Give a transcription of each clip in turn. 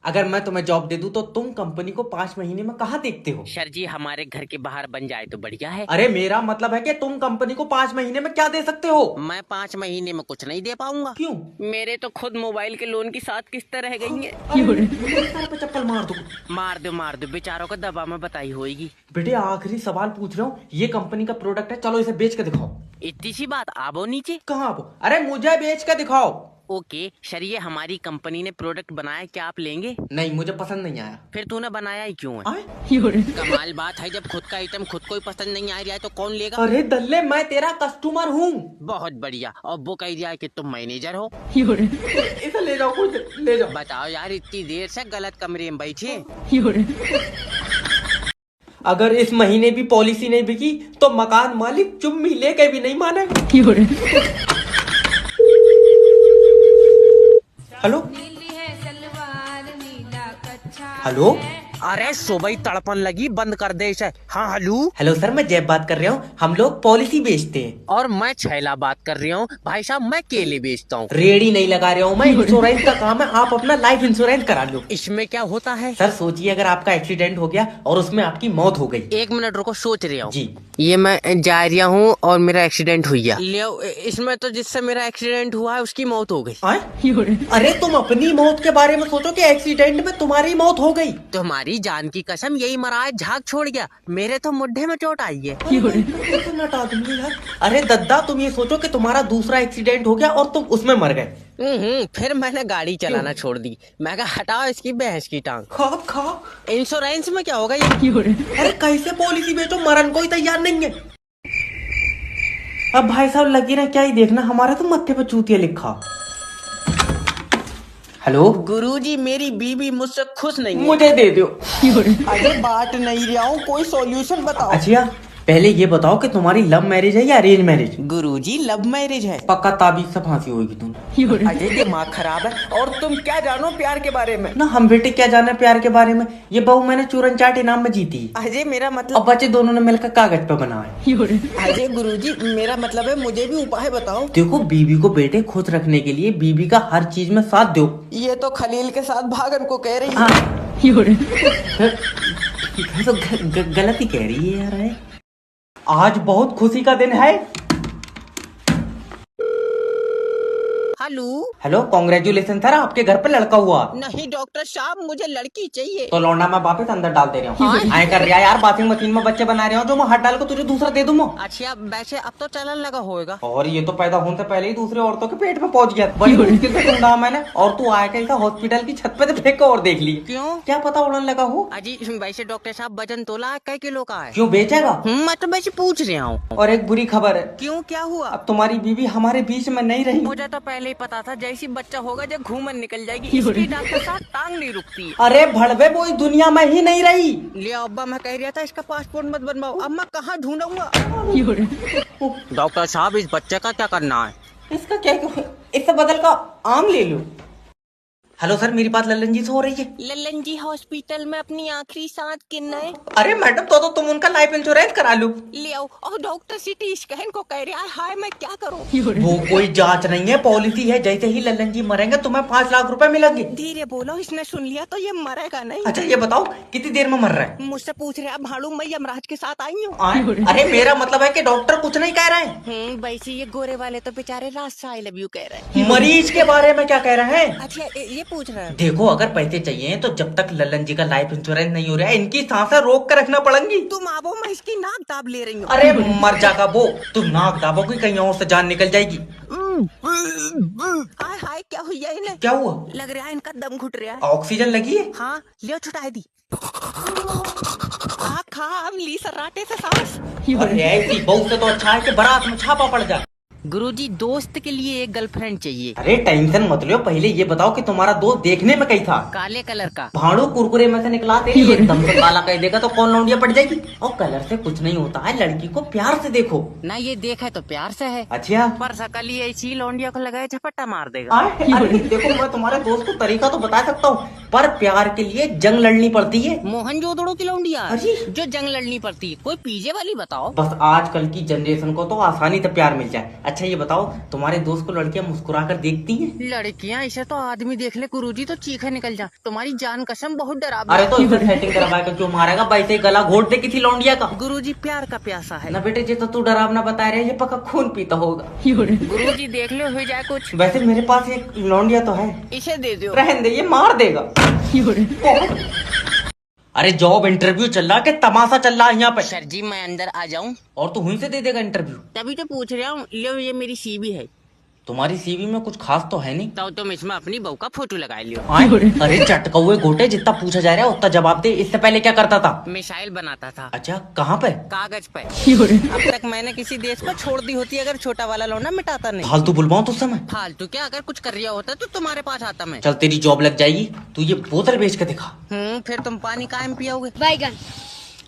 अगर मैं तुम्हें जॉब दे दूं तो तुम कंपनी को 5 महीने में कहाँ देखते हो? सर जी हमारे घर के बाहर बन जाए तो बढ़िया है। अरे मेरा मतलब है कि तुम कंपनी को 5 महीने में क्या दे सकते हो? मैं 5 महीने में कुछ नहीं दे पाऊंगा। क्यों? मेरे तो खुद मोबाइल के लोन की 7 किस्तें रह गई हैं। अरे, मेरे सर पे चप्पल मार दो। मार दो बेचारों को दबा में बताई होगी। बेटे आखिरी सवाल पूछ रहा हूँ, ये कंपनी का प्रोडक्ट है, चलो इसे बेच के दिखाओ। इतनी सी बात, आवो नीचे। कहाँ आप? अरे मुझे बेच के दिखाओ। ओके सर, ये हमारी कंपनी ने प्रोडक्ट बनाया, क्या आप लेंगे? नहीं, मुझे पसंद नहीं आया। फिर तूने बनाया ही क्यों है? आए? कमाल बात है, जब खुद का आइटम खुद को ही पसंद नहीं आ रहा है तो कौन लेगा? अरे दल्ले, मैं तेरा कस्टमर हूँ। बहुत बढ़िया। और वो कह दिया है कि तुम मैनेजर हो। इसे ले जाओ, कुछ ले जाओ। बताओ यार, इतनी देर से गलत कमरे में बैठे। अगर इस महीने भी पॉलिसी नहीं बिकी तो मकान मालिक चुम्मी लेके भी नहीं मानेगा। Hello hello. अरे सुबह तड़पन लगी, बंद कर दे इसे। हाँ हेलो। हेलो सर, मैं जैब बात कर रहा हूँ। हम लोग पॉलिसी बेचते हैं। और मैं छैला बात कर रही हूँ। भाई साहब मैं केले बेचता हूँ। रेडी नहीं लगा रहा हूँ मैं, इंश्योरेंस का काम है। आप अपना लाइफ इंश्योरेंस करा लो। इसमें क्या होता है? सर सोचिए, अगर आपका एक्सीडेंट हो गया और उसमें आपकी मौत हो गई। 1 मिनट रुको, सोच रही हूँ जी। ये मैं जा रहा हूँ और मेरा एक्सीडेंट हुआ ले, इसमें तो जिससे मेरा एक्सीडेंट हुआ है उसकी मौत हो गई। अरे तुम अपनी मौत के बारे में सोचो कि एक्सीडेंट में तुम्हारी मौत हो गई। तुम्हारी जान की कसम, यही मरा है, झाग छोड़ गया। मेरे तो मुड्ढे में चोट आई है। अरे दद्दा, तुम ये सोचो कि तुम्हारा दूसरा एक्सीडेंट हो गया और तुम उसमें मर गए। फिर मैंने गाड़ी चलाना छोड़ दी। मैं कहा हटाओ इसकी भैंस की टांग। खा। इंश्योरेंस में क्या होगा ये? अरे कैसे पॉलिसी बेचो, मरण कोई तैयार नहीं है। अब भाई साहब लगी ना, क्या ही देखना, हमारे तो मत्थे पे चूतिया लिखा। हेलो गुरुजी, मेरी बीवी मुझसे खुश नहीं है। मुझे दे दो। अरे बात नहीं रहा हूँ, कोई सॉल्यूशन बताओ। अच्छा पहले ये बताओ कि तुम्हारी लव मैरिज है या अरेंज मैरिज? गुरुजी लव मैरिज है। पक्का ताबीज से फांसी होगी तुम। अजय दिमाग खराब है। और तुम क्या जानो प्यार के बारे में? ना हम बेटे क्या जाने प्यार के बारे में। ये बहू मैंने चूरन चाट इनाम में जीती। अजय मेरा और मतलब, बच्चे दोनों ने मिलकर कागज पे बनाए। अजय गुरुजी मेरा मतलब है, मुझे भी उपाय बताओ। देखो, बीवी को बेटे खुश रखने के लिए बीवी का हर चीज में साथ दो। ये तो खलील के साथ भागन को कह रही है। तो गलती कह रही है यार। आज बहुत खुशी का दिन है। हेलो। हेलो, कॉन्ग्रेचुलेशन सर, आपके घर पे लड़का हुआ। नहीं डॉक्टर साहब, मुझे लड़की चाहिए। तो लौंडा मैं वापस अंदर डाल दे रहा हूँ। आए कर रहा है यार, वॉशिंग मशीन में बच्चे बना रहे हो जो मैं हट डाल को तुझे दूसरा दे दूँ। अच्छा वैसे अब तो चलन लगा होएगा। और ये तो पैदा होने से पहले ही दूसरे औरतों के पेट में पहुंच गया। बड़ी मुश्किल से ढूंढा मैंने, और तू आया कैसा हॉस्पिटल की छत पे से फेंक और देख ली। क्यों? क्या पता उड़न लगा हो। अजी वैसे डॉक्टर साहब वजन तोला कई किलो का है? क्यों बेचेगा? मैं तो वैसे पूछ रहा हूँ। और एक बुरी खबर है। क्यों, क्या हुआ? अब तुम्हारी बीवी हमारे बीच में नहीं रही। मुझे तो पहले ही पता था, जैसी बच्चा होगा जब घूमन निकल जाएगी। इसकी डॉक्टर साहब टांग नहीं रुकती। अरे भड़वे, वो इस दुनिया में ही नहीं रही। लिया अब्बा, मैं कह रहा था इसका पासपोर्ट मत बनवाओ। अब मैं कहाँ ढूंढूंगा? डॉक्टर साहब इस बच्चे का क्या करना है? इसका क्या, इससे बदल का आम ले लो। हेलो सर, मेरी बात लल्लन जी से हो रही है? लल्लन जी हॉस्पिटल में अपनी आखिरी सांस गिनना है। अरे मैडम, तो तुम उनका लाइफ इंश्योरेंस करा लो। ले आओ। और डॉक्टर सिटी स्कैन को कह रहा है। हाय मैं क्या करूं? वो कोई जांच नहीं है, पॉलिसी है। जैसे ही लल्लन जी मरेंगे तुम्हें 5 लाख रुपए मिलेंगे। धीरे बोलो, इसने सुन लिया तो ये मरेगा नहीं। अच्छा ये बताओ, कितनी देर में मर रहा है? मुझसे पूछ रहे हैं भाड़ू, मैं यमराज के साथ आई हूँ। अरे मेरा मतलब है कि डॉक्टर कुछ नहीं कह रहे हैं। वैसे ये गोरे वाले तो बेचारे रात से आई लव यू कह रहे हैं। मरीज के बारे में क्या कह रहे हैं? अच्छा ये पूछ रहे हैं। देखो, अगर पैसे चाहिए तो जब तक लल्लन जी का लाइफ इंश्योरेंस नहीं हो रहा है, इनकी सांसें रोक कर रखना पड़ेंगी। तुम आवो, मैं इसकी नाक दाब ले रही हूँ। अरे मर जाएगा वो, तुम नाक दाबोगी कहीं और से जान निकल जाएगी। हाय हाय, क्या हुआ इन्हें? क्या हुआ? लग रहा है इनका दम घुट रहा है। ऑक्सीजन लगी है? हाँ लियो, छुटा दी। खा खा अब ली सर्राटे से सांस। अरे ऐसी बहू से तो अच्छा है कि बारात में छापा पड़ जाए। गुरुजी दोस्त के लिए एक गर्लफ्रेंड चाहिए। अरे टेंशन मत लो, पहले ये बताओ कि तुम्हारा दोस्त देखने में कैसा? काले कलर का। भाड़ू कुरकुरे में से निकला दे, एकदम से काला कह देगा तो कौन लौंडिया पड़ जाएगी। और कलर से कुछ नहीं होता है, लड़की को प्यार से देखो ना। ये देखा है तो प्यार से है। अच्छा, पर सकली ऐसी लौंडिया को लगाए झपट्टा मार देगा। अरे देखो, मैं तुम्हारे दोस्त को तरीका तो बता सकता हूँ। पर प्यार के लिए जंग लड़नी पड़ती है। मोहनजोदड़ो की लौंडिया अरे! जो जंग लड़नी पड़ती है, कोई पीछे वाली बताओ। बस आजकल की जनरेशन को तो आसानी से प्यार मिल जाए। अच्छा ये बताओ, तुम्हारे दोस्त को लड़कियां मुस्कुरा कर देखती हैं? लड़कियां इसे तो आदमी देख ले गुरुजी तो चीखे निकल जा। तुम्हारी जान कसम बहुत डरावनी। अरे तो इसे सेटिंग करवा कर क्यों मारेगा? वैसे ही गला घोट दे किसी लौंडिया का। गुरुजी प्यार का प्यासा है ना बेटे, ये तो तू डरावना बता रहे, ये पक्का खून पीता होगा। गुरुजी देख लो हो जाए कुछ। वैसे मेरे पास एक लौंडिया तो है, इसे दे दो। रहने दे, ये मार देगा। अरे जॉब इंटरव्यू चल रहा है, तमाशा चल रहा है यहाँ पे। सर जी मैं अंदर आ जाऊं? और तू हुई से दे देगा इंटरव्यू? तभी तो पूछ रहा हूँ। लो ये मेरी सीवी है। तुम्हारी सीवी में कुछ खास तो है नहीं। तो तुम इसमें अपनी बहू का फोटो लगा लियो। अरे चटकौए घोटे, जितना पूछा जा रहा है उतना जवाब दे। इससे पहले क्या करता था? मिसाइल बनाता था। अच्छा, कहाँ पे? कागज पे। अब तक मैंने किसी देश पर छोड़ दी होती अगर छोटा वाला लौंडा मिटाता नहीं। फालतू बुलवाऊं तुझसे मैं? फालतू क्या, अगर कुछ कर रहा होता तो तुम्हारे पास आता मैं। चल तेरी जॉब लग जाएगी, तू ये बोतल बेच के दिखा। फिर तुम पानी कायम पियोगे? बैगन।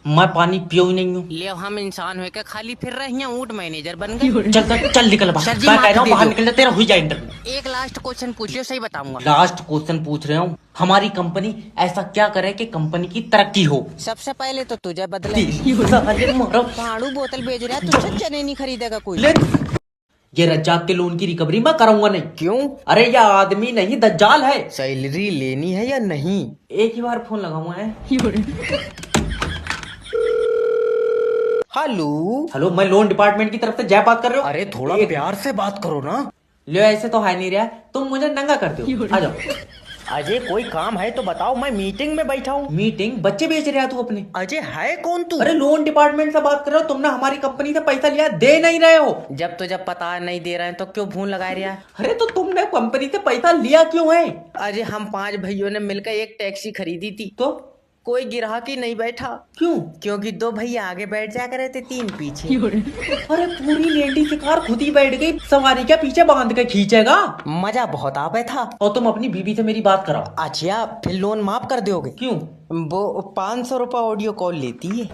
मैं पानी पियो ही नहीं हूँ। ले हम इंसान होके खाली फिर रहे हैं, ऊँट मैनेजर बन गए। चल चल चल निकल बाहर। सर जी, मैं कह रहा हूँ माफ बाहर दे दो। निकल जा, तेरा हुई जाए इंटरव्यू। एक लास्ट क्वेश्चन पूछियो, सही बताऊंगा। लास्ट क्वेश्चन पूछ रहे हूँ, हमारी कंपनी ऐसा क्या करे कि कंपनी की तरक्की हो? सबसे पहले तो तुझे बदले। साले मारो। पाड़ू बोतल बेच रहा है, तुझसे चने नहीं खरीदेगा कोई। ले, ये रज्जाक के लोन की रिकवरी मैं कराऊंगा नहीं। क्यों? अरे यह आदमी नहीं, दज्जाल है। सैलरी लेनी है या नहीं? एक ही बार फोन लगाऊंगा है। हेलो। हेलो, मैं लोन डिपार्टमेंट की तरफ से जय बात कर रहे हो। अरे थोड़ा प्यार से बात करो ना। ले, ऐसे तो है नहीं रहा, तुम मुझे नंगा करते हो। आ जाओ। अजय कोई काम है तो बताओ, मैं मीटिंग में बैठा हूँ। मीटिंग? बच्चे बेच रहा है तू अपने? अजय है कौन तू? अरे लोन डिपार्टमेंट से बात कर रहे हो, तुमने हमारी कंपनी से पैसा लिया, दे नहीं रहे हो। जब तुझे पता नहीं दे रहे हैं तो क्यों फोन लगा रहा है? अरे तो तुमने कंपनी से पैसा लिया क्यों है? अजय हम 5 भाइयों ने मिलकर एक टैक्सी खरीदी थी, तो कोई ग्राहक ही नहीं बैठा। क्यों? क्योंकि 2 भैया आगे बैठ जा करे थे, 3 पीछे। अरे पूरी लेडी की कार खुद ही बैठ गई, सवारी क्या पीछे बांध के खींचेगा? मजा बहुत आवे था। और तुम अपनी बीवी से मेरी बात कराओ। अच्छा फिर लोन माफ कर दोगे? क्यों? वो 500 रुपए ऑडियो कॉल लेती है।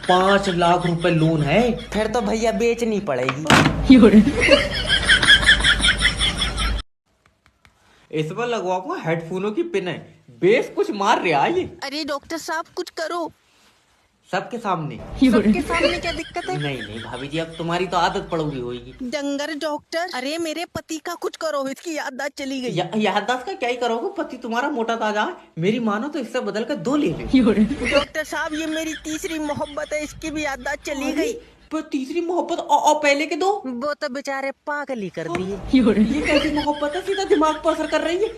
5 लाख रुपए लोन है? फिर तो भैया बेचनी पड़ेगी। इस पर लगवाऊंगा हेडफोनों की पिन है, बेस कुछ मार रहा है ये। अरे डॉक्टर साहब कुछ करो। सबके सामने? सबके सामने क्या दिक्कत है? नहीं नहीं भाभी जी, अब तुम्हारी तो आदत पड़ोगी होगी। डंगर डॉक्टर, अरे मेरे पति का कुछ करो, इसकी याददाश्त चली गई। याददाश्त का क्या ही करोगे, पति तुम्हारा मोटा ताजा है। मेरी मानो तो इससे बदल कर 2 ले ले। डॉक्टर साहब ये मेरी तीसरी मोहब्बत है, इसकी भी याददाश्त चली गई। पर तीसरी मोहब्बत और पहले के 2? वो तो बेचारे पागल ही कर दिए। ये कैसी मोहब्बत है, सीधा दिमाग पर असर कर रही है।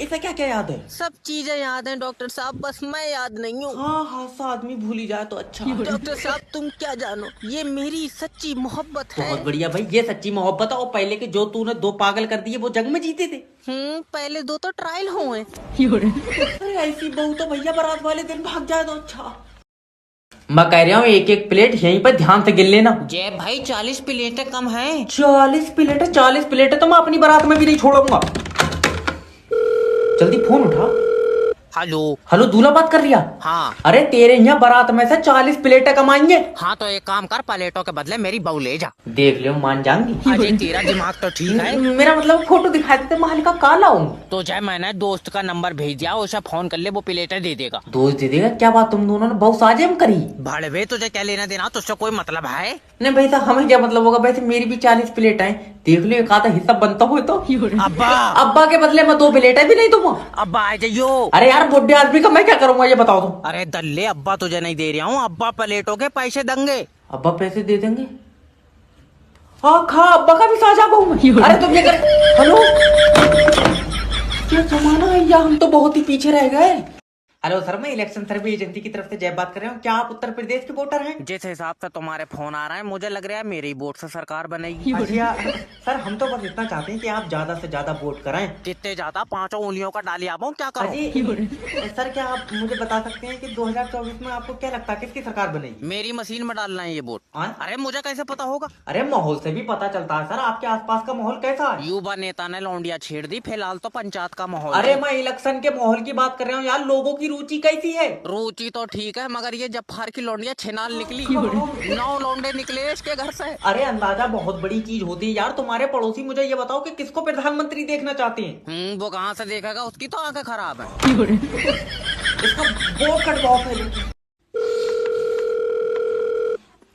इसे क्या क्या याद है? सब चीजें याद हैं डॉक्टर साहब, बस मैं याद नहीं हूँ। हाँ हाँ, आदमी भूल ही जाए तो अच्छा। डॉक्टर साहब तुम क्या जानो, ये मेरी सच्ची मोहब्बत है। बहुत बढ़िया भाई, ये सच्ची मोहब्बत है। और पहले के जो तूने 2 पागल कर दिए वो जंग में जीते थे। पहले 2 तो ट्रायल हुए। अरे ऐसी बहू तो भैया बारात वाले दिन भाग जाए तो अच्छा। मैं कह रहा हूँ एक एक प्लेट यहीं पर ध्यान से गिन लेना। जय भाई 40 प्लेटें कम है। 40 प्लेट है? 40 प्लेट है तो मैं अपनी बारात में भी नहीं छोड़ूंगा। जल्दी फोन उठा। हेलो। हेलो, दूल्हा बात कर रिया? हाँ। अरे तेरे यहाँ बारात में से 40 प्लेटें कमाएंगे। हाँ तो एक काम कर, प्लेटों के बदले मेरी बहू ले जा। देख लियो, मान जाऊंगी। अजय तेरा दिमाग तो ठीक है। मेरा मतलब फोटो दिखा देते, महल का काला हूँ। तो जय मैंने दोस्त का नंबर भेज दिया, उसे फोन कर ले, वो प्लेटें दे देगा। दोस्त दे देगा? क्या बात, तुम दोनों ने बहुत साजिश करी। भाड़वे तुझे क्या लेना देना, तुझसे कोई मतलब है? नहीं भाई साहब, हमें क्या मतलब होगा? वैसे मेरी भी 40 प्लेट है, देख लो एक आधा हिस्सा बनता हो तो। अब्बा। अब्बा के बदले मैं 2 प्लेटें भी नहीं दूंगा। अब्बा आ जाइयो। अरे यार बुढ़े आदमी का मैं क्या करूंगा ये बताओ तुम। अरे दल्ले, अब्बा तुझे नहीं दे रहा हूँ, अब्बा प्लेटों के पैसे देंगे। अब्बा पैसे दे देंगे? हाँ खा, अब्बा का भी साझा बहू मैं। अरे तुम ये कर। हेलो, क्या जमाना है या हम तो बहुत ही पीछे रह गए। हेलो सर, मैं इलेक्शन सर्वे एजेंसी की तरफ से जय बात कर रहा हूँ। क्या आप उत्तर प्रदेश के वोटर हैं? जिस हिसाब से तुम्हारे फोन आ रहा है, मुझे लग रहा है मेरी वोट से सरकार बनेगी। अच्छा सर, हम तो बस इतना चाहते हैं कि आप ज्यादा से ज्यादा वोट कराएं। जितने ज्यादा 5 उंगलियों का डाली आबो, क्या करो? अजी सर, क्या आप मुझे बता सकते हैं कि 2024 में आपको क्या लगता है किसकी सरकार बनेगी? मेरी मशीन में डालना है ये वोट। हाँ? अरे मुझे कैसे पता होगा? अरे माहौल से भी पता चलता है सर, आपके आसपास का माहौल कैसा है? युवा नेता ने लौंडिया छेड़ दी, फिलहाल तो पंचायत का माहौल अरे है। मैं इलेक्शन के माहौल की बात कर रहा हूँ यार, लोगों की रुचि कैसी है? रुचि तो ठीक है, मगर ये जफार की लौंडिया छिनाल निकली। 9 लौंडे निकले इसके घर से। अरे अंदाजा बहुत बड़ी चीज होती है यार। तुम्हारे पड़ोसी मुझे ये बताओ कि किसको प्रधानमंत्री देखना चाहते हैं? वो कहाँ से देखेगा, उसकी तो आंखें खराब है। इसका बोर्ड कटवाओ पहले।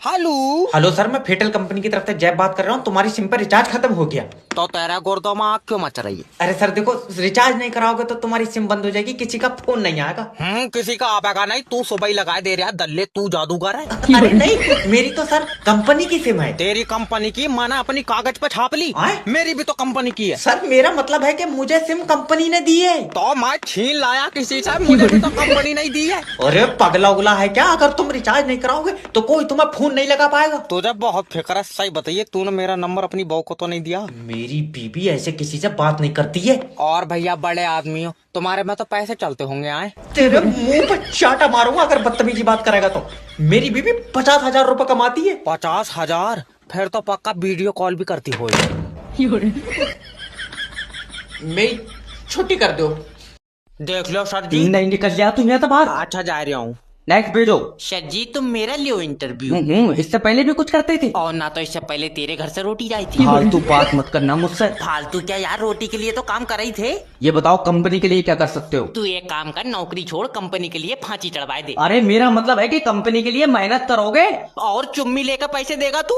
हेलो हेलो सर, मैं फेटल कंपनी की तरफ से जैब बात कर रहा हूँ। तुम्हारी सिम पर रिचार्ज खत्म हो गया। तो तेरा गुर्दों में आग क्यों मच रही है? अरे सर देखो, रिचार्ज नहीं कराओगे तो तुम्हारी सिम बंद हो जाएगी, किसी का फोन नहीं आएगा। किसी का आपेगा नहीं, तू सुबह ही लगा दे रहा दल्ले, तू जादूगर है। अरे नहीं, मेरी तो सर कंपनी की सिम है। तेरी कंपनी की माना अपनी कागज पे छाप ली। मेरी भी तो कंपनी की है। सर मेरा मतलब है कि मुझे सिम कंपनी ने दी है। तो मैं छीन लाया किसी से, मुझे भी तो कंपनी नहीं दी है। अरे पगला उगला है क्या? अगर तुम रिचार्ज नहीं कराओगे तो कोई तुम्हें फोन नहीं लगा पाएगा। तुझे बहुत फिक्र है, सही बताइए, तूने मेरा नंबर अपनी बहू को तो नहीं दिया? मेरी बीबी ऐसे किसी से बात नहीं करती है। और भैया बड़े आदमी हो, तुम्हारे में तो पैसे चलते होंगे। आए तेरे मुंह पर चाटा मारूंगा अगर बदतमीजी बात करेगा तो। मेरी बीबी 50,000 रुपए कमाती है। 50,000? फिर तो पक्का वीडियो कॉल भी करती होगी। मेरी छुट्टी कर दो। देख लो सर जी। 3 नहीं निकल गया तुम यहाँ तो बाहर। अच्छा जा रहा हूँ। नेक्स्ट भेजो। सर जी तुम मेरा लियो इंटरव्यू। इससे पहले भी कुछ करते थे और ना तो इससे पहले तेरे घर से रोटी आई थी। फालतू बात मत करना मुझसे। फालतू क्या यार, रोटी के लिए तो काम कर रही थे। ये बताओ कंपनी के लिए क्या कर सकते हो? तू एक काम कर, नौकरी छोड़, कंपनी के लिए फांसी चढ़वा दे। अरे मेरा मतलब है कि कंपनी के लिए मेहनत करोगे और चुम्मी लेकर पैसे देगा तू।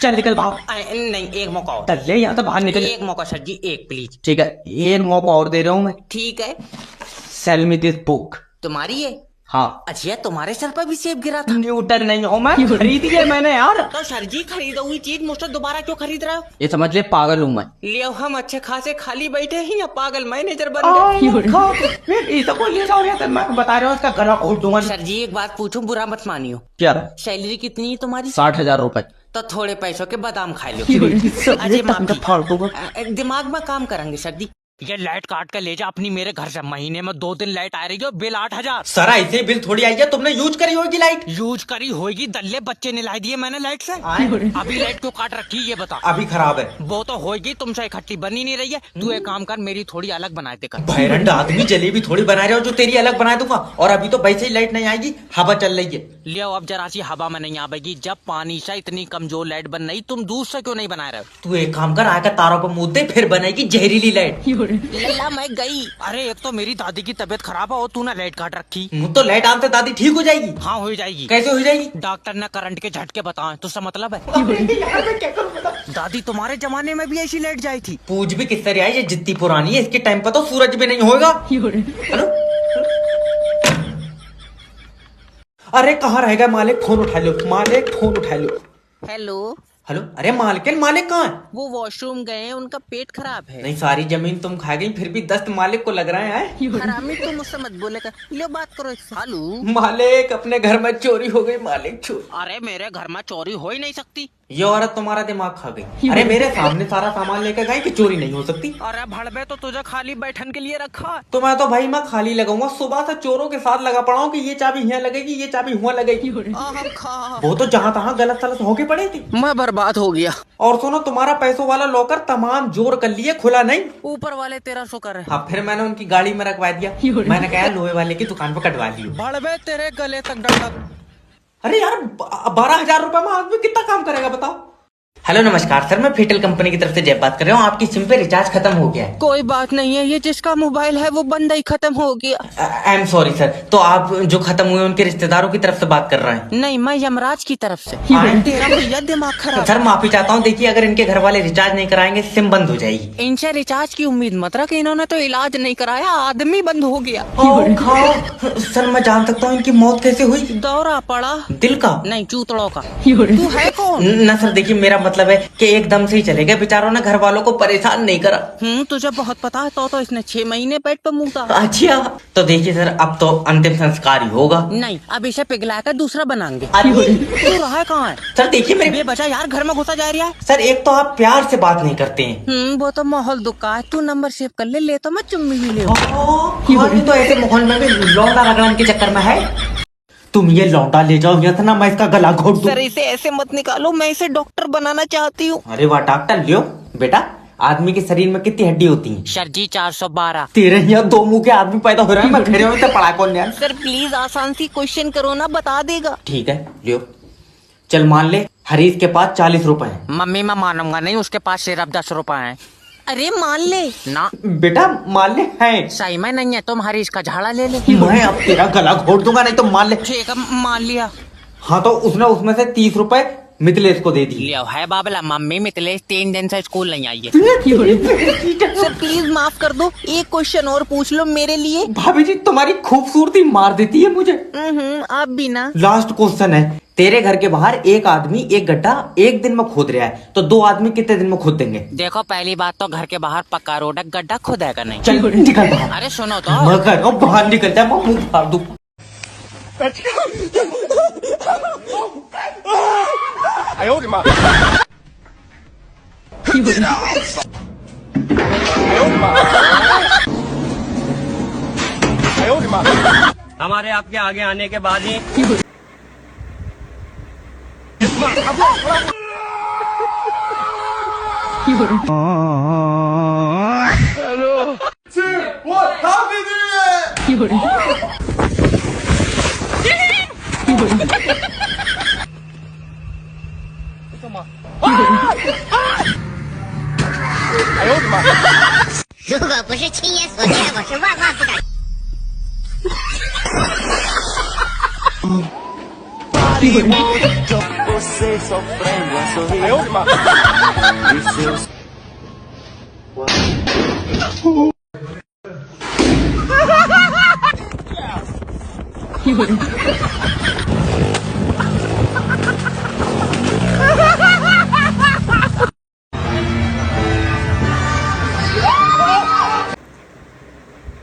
चल निकल भाव। नहीं, एक मौका और। चल ले यहाँ तो बाहर निकल। एक मौका सर जी, एक प्लीज। ठीक है, एक मौका और दे रहा हूँ मैं। ठीक है। Cell me this book. तुम्हारी है? हाँ। अच्छा, तुम्हारे सर पर भी सेब गिरा था? न्यूटन नहीं हो मैं, खरीदी है मैंने यार। तो सर जी खरीदा हुई चीज मुझसे दोबारा क्यों खरीद रहे हो? ये समझ ले पागल हूँ मैं। ले हम अच्छे खासे खाली बैठे हैं या पागल मैनेजर बन गए? मैं बता रहा हूँ इसका गला घोट दूंगा। सर जी एक बात पूछूं, बुरा मत मानियो। क्या? सैलरी कितनी है तुम्हारी? 60,000 रुपए। तो थोड़े पैसों के बादाम खा लो। अजय माफी, दिमाग में काम करेंगे सर जी। ये लाइट काट कर ले जा अपनी मेरे घर से। महीने में 2 दिन लाइट आ रही है, बिल 8,000। सर ऐसे बिल थोड़ी आई है, तुमने यूज करी होगी लाइट। यूज करी होगी दल्ले, बच्चे निलाई दिए मैंने लाइट से। अभी लाइट क्यों काट रखी ये बता। अभी खराब है। वो तो होगी, तुमसे इकट्ठी बनी नहीं रही है। तू एक काम कर, मेरी थोड़ी अलग बनाए दे कर। भैरंड आदमी, जलेबी थोड़ी बना रहे हो जो तेरी अलग बना दूंगा। और अभी तो वैसे ही लाइट नहीं आएगी, हवा चल रही है। लियो अब जरा सी हवा में नहीं आवेगी। जब पानी से इतनी कमजोर लाइट बन रही, तुम दूध से क्यों नहीं बना रहे हो? तू एक काम कर, आकर तारों पर मुद्दे फिर बनेगी जहरीली लाइट। लल्ला मैं गई। अरे एक तो मेरी दादी की तबीयत खराब है और तूने लाइट काट रखी। तो लाइट आने से दादी ठीक हो जाएगी? हाँ हो जाएगी। कैसे हो जाएगी? डॉक्टर ने करंट के झटके बताए, तो उसका मतलब है। यार मैं क्या करूं बता? दादी तुम्हारे जमाने में भी ऐसी लाइट जाई थी? पूछ भी किस तरह आई, ये जितनी पुरानी है इसके टाइम पर तो सूरज भी नहीं होगा। हेलो, अरे कहाँ रह गए मालिक? फोन उठा लो मालिक, फोन उठा लो। हेलो हेलो, अरे मालिक, मालिक कहाँ है? वो वॉशरूम गए हैं, उनका पेट खराब है। नहीं, सारी जमीन तुम खा गई फिर भी दस्त मालिक को लग रहा है। हरामी तुम मुझसे मत बोलेगा। लो बात करो सालू। मालिक अपने घर में चोरी हो गई मालिक, चोरी। अरे मेरे घर में चोरी हो ही नहीं सकती। ये औरत तुम्हारा दिमाग खा गई। अरे मेरे सामने सारा सामान लेकर गई कि चोरी नहीं हो सकती। अरे भड़बे तो तुझे खाली बैठन के लिए रखा है। तो मैं तो भाई मैं खाली लगाऊंगा, सुबह से चोरों के साथ लगा पड़ा हूँ कि ये चाबी यहाँ लगेगी, ये चाबी हुआ लगेगी। वो तो जहाँ तहाँ गलत सलत होके पड़े थी। मैं बर्बाद हो गया। और सुनो, तुम्हारा पैसों वाला लॉकर तमाम जोर कर लिए, खुला नहीं। ऊपर वाले तेरा शुक्र है। हाँ, फिर मैंने उनकी गाड़ी में रखवा दिया। मैंने कहा लोहे वाले की दुकान पर कटवा लियो। भड़बे तेरे गले तक डंडा। अरे यार 12,000 रुपए में आदमी कितना काम करेगा बताओ। हेलो नमस्कार सर, मैं फेटल कंपनी की तरफ से जय बात कर रहा हूँ। आपकी सिम पे रिचार्ज खत्म हो गया है। कोई बात नहीं है, ये जिसका मोबाइल है वो बंदा ही खत्म हो गया। I am sorry sir. तो आप जो खत्म हुए उनके रिश्तेदारों की तरफ से बात कर रहे हैं? नहीं, मैं यमराज की तरफ से। तेरा भैया दिमाग खराब। सर माफी चाहता हूँ, देखिए अगर इनके घर वाले रिचार्ज नहीं कराएंगे सिम बंद हो जाएगी। इनसे रिचार्ज की उम्मीद मत रख, इन्होंने तो इलाज नहीं कराया, आदमी बंद हो गया। सर मैं जान सकता हूँ इनकी मौत कैसे हुई? दौरा पड़ा। दिल का? नहीं, चूतड़ों का। तू है कौन? ना सर, देखिए मेरा मतलब है कि एकदम से ही चले गए, बेचारों ने घर वालों को परेशान नहीं करा। तुझे बहुत पता है। तो इसने 6 महीने पेट पे मुँह था। अच्छा, तो देखिए सर अब तो अंतिम संस्कार ही होगा। नहीं, अब इसे पिघला कर दूसरा बनाएंगे। तू रहा कहाँ है? सर देखिए मेरे बचा यार, घर में घुसा जा रहा है। सर एक तो आप प्यार से बात नहीं करते हैं। वो तो माहौल दुक्का है। तू नंबर सेव कर ले तो मैं चुम्मी भी ले। तो ऐसे माहौल में भी लौंडा रगड़न के चक्कर में है। तुम ये लौंडा ले जाओ यहाँ से ना, मैं इसका गला घोट दूं। सर इसे ऐसे मत निकालो, मैं इसे डॉक्टर बनाना चाहती हूँ। अरे वाह डॉक्टर, लियो बेटा आदमी के शरीर में कितनी हड्डी होती है? सर जी 412। तेरे यहाँ दो मुंह के आदमी पैदा हो रहे हैं, मैं घेरे में से पढ़ा कौन यार? सर प्लीज आसान सी क्वेश्चन करो ना, बता देगा। ठीक है लियो। चल मान ले हरीश के पास 40 रुपए हैं। मम्मी मैं मानूंगा नहीं, उसके पास सिर्फ 10 रुपए हैं। अरे मान ले ना। बेटा मान ले हैं। सही में नहीं है, तुम हरीश का झाड़ा ले ले। मैं अब तेरा गला घोट दूंगा, नहीं तो मान ले। ठीक है मान लिया। हाँ तो उसने उसमें से 30 रुपए मिथिलेश को दे दिए। लिया है बाबला, मम्मी मिथिलेश 3 दिन से स्कूल नहीं आई है। सर प्लीज माफ कर दो, एक क्वेश्चन और पूछ लो मेरे लिए। भाभी जी तुम्हारी खूबसूरती मार देती है मुझे। आप भी ना। लास्ट क्वेश्चन है, तेरे घर के बाहर एक आदमी एक गड्ढा एक दिन में खोद रहा है, तो दो आदमी कितने दिन में खोद देंगे? देखो पहली बात तो घर के बाहर पक्का रोड है, गड्ढा खुदेगा नहीं। चल निकल बाहर। अरे सुनो तो। मगर अब बाहर निकल जाए, मैं मुंह फाड़ दूं। हमारे आपके आगे आने के बाद ही Você sofrendo a sorrir. E seus